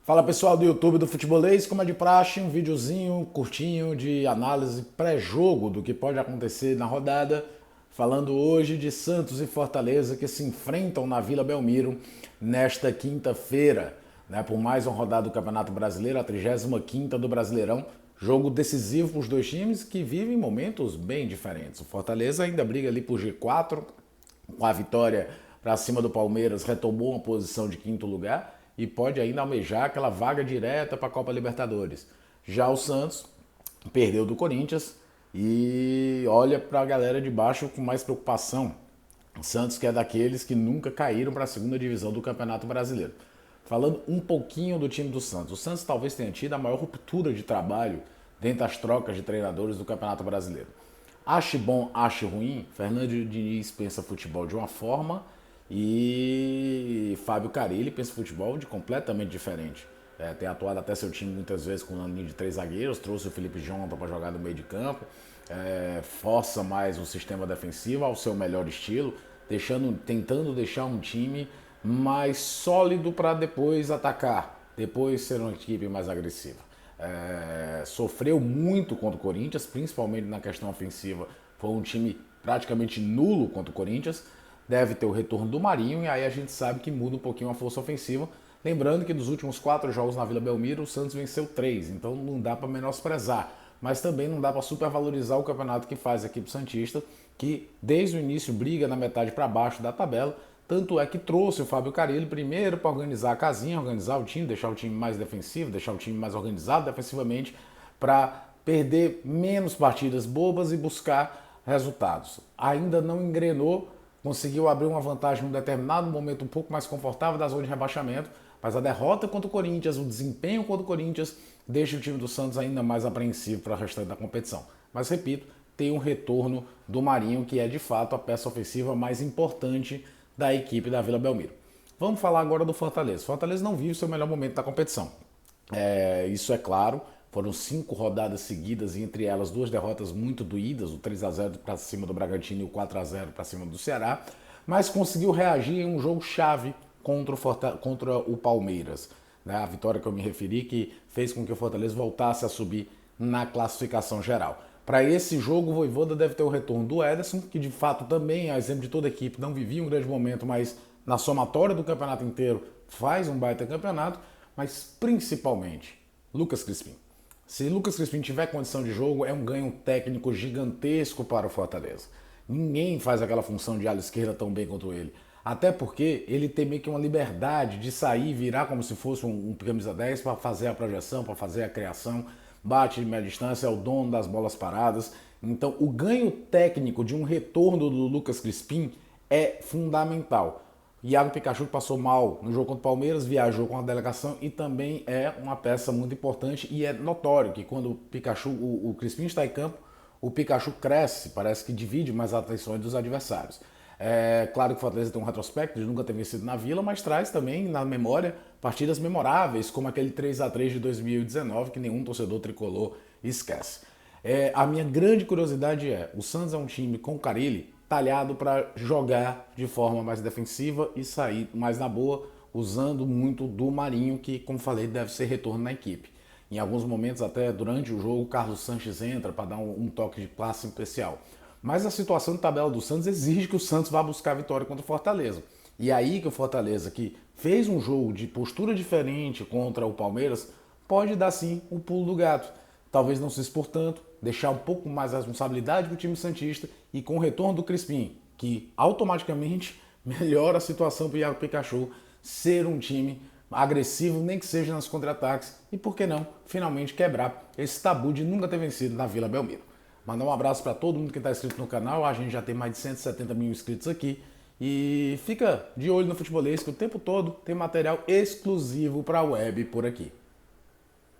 Fala pessoal do YouTube do Futebolês, como é de praxe, um videozinho curtinho de análise pré-jogo do que pode acontecer na rodada, falando hoje de Santos e Fortaleza que se enfrentam na Vila Belmiro nesta quinta-feira, né, por mais uma rodada do Campeonato Brasileiro, a 35ª do Brasileirão, jogo decisivo para os dois times que vivem momentos bem diferentes. O Fortaleza ainda briga ali por G4, com a vitória para cima do Palmeiras, retomou uma posição de quinto lugar e pode ainda almejar aquela vaga direta para a Copa Libertadores. Já o Santos perdeu do Corinthians e olha para a galera de baixo com mais preocupação. O Santos que é daqueles que nunca caíram para a segunda divisão do Campeonato Brasileiro. Falando um pouquinho do time do Santos. O Santos talvez tenha tido a maior ruptura de trabalho dentro das trocas de treinadores do Campeonato Brasileiro. Ache bom, ache ruim, Fernando Diniz pensa futebol de uma forma e Fábio Carille pensa futebol de completamente diferente. Tem atuado até seu time muitas vezes com uma linha de 3 zagueiros, trouxe o Felipe Jonathan para jogar no meio de campo, força mais o sistema defensivo ao seu melhor estilo, tentando deixar um time mais sólido para depois atacar, depois ser uma equipe mais agressiva. Sofreu muito contra o Corinthians, principalmente na questão ofensiva. Foi um time praticamente nulo contra o Corinthians. Deve ter o retorno do Marinho e aí a gente sabe que muda um pouquinho a força ofensiva. Lembrando que dos últimos 4 jogos na Vila Belmiro, o Santos venceu 3, então não dá para menosprezar. Mas também não dá para supervalorizar o campeonato que faz a equipe santista, que desde o início briga na metade para baixo da tabela. Tanto é que trouxe o Fábio Carille primeiro para organizar a casinha, organizar o time, deixar o time mais defensivo, deixar o time mais organizado defensivamente, para perder menos partidas bobas e buscar resultados. Ainda não engrenou, conseguiu abrir uma vantagem num determinado momento um pouco mais confortável da zona de rebaixamento, mas a derrota contra o Corinthians, o desempenho contra o Corinthians, deixa o time do Santos ainda mais apreensivo para o restante da competição. Mas repito, tem um retorno do Marinho, que é de fato a peça ofensiva mais importante da equipe da Vila Belmiro. Vamos falar agora do Fortaleza. Fortaleza não vive o seu melhor momento da competição. Isso é claro, foram 5 rodadas seguidas e entre elas 2 derrotas muito doídas, o 3-0 para cima do Bragantino e o 4-0 para cima do Ceará, mas conseguiu reagir em um jogo chave contra o Palmeiras. A vitória que eu me referi, que fez com que o Fortaleza voltasse a subir na classificação geral. Para esse jogo, o Vojvoda deve ter o retorno do Ederson, que de fato também, a exemplo de toda a equipe, não vivia um grande momento, mas na somatória do campeonato inteiro faz um baita campeonato, mas principalmente Lucas Crispim. Se Lucas Crispim tiver condição de jogo, é um ganho técnico gigantesco para o Fortaleza. Ninguém faz aquela função de ala esquerda tão bem quanto ele. Até porque ele tem meio que uma liberdade de sair e virar como se fosse um camisa 10 para fazer a projeção, para fazer a criação, bate de média distância, é o dono das bolas paradas. Então o ganho técnico de um retorno do Lucas Crispim é fundamental. Iago Pikachu passou mal no jogo contra o Palmeiras, viajou com a delegação e também é uma peça muito importante e é notório que quando o Crispim está em campo, o Pikachu cresce, parece que divide mais as atenções dos adversários. É claro que o Fortaleza tem um retrospecto de nunca ter vencido na Vila, mas traz também na memória partidas memoráveis, como aquele 3-3 de 2019, que nenhum torcedor tricolor esquece. A minha grande curiosidade o Santos é um time com Carille talhado para jogar de forma mais defensiva e sair mais na boa, usando muito do Marinho, que, como falei, deve ser retorno na equipe. Em alguns momentos, até durante o jogo, o Carlos Sanches entra para dar um toque de classe especial. Mas a situação de tabela do Santos exige que o Santos vá buscar a vitória contra o Fortaleza. E aí que o Fortaleza, que fez um jogo de postura diferente contra o Palmeiras, pode dar sim o pulo do gato. Talvez não se expor tanto, deixar um pouco mais a responsabilidade para o time santista e com o retorno do Crispim, que automaticamente melhora a situação para o Iago Pikachu ser um time agressivo, nem que seja nas contra-ataques, e por que não, finalmente quebrar esse tabu de nunca ter vencido na Vila Belmiro. Mandar um abraço para todo mundo que está inscrito no canal, a gente já tem mais de 170 mil inscritos aqui, e fica de olho no Futebolês, que o tempo todo tem material exclusivo para a web por aqui.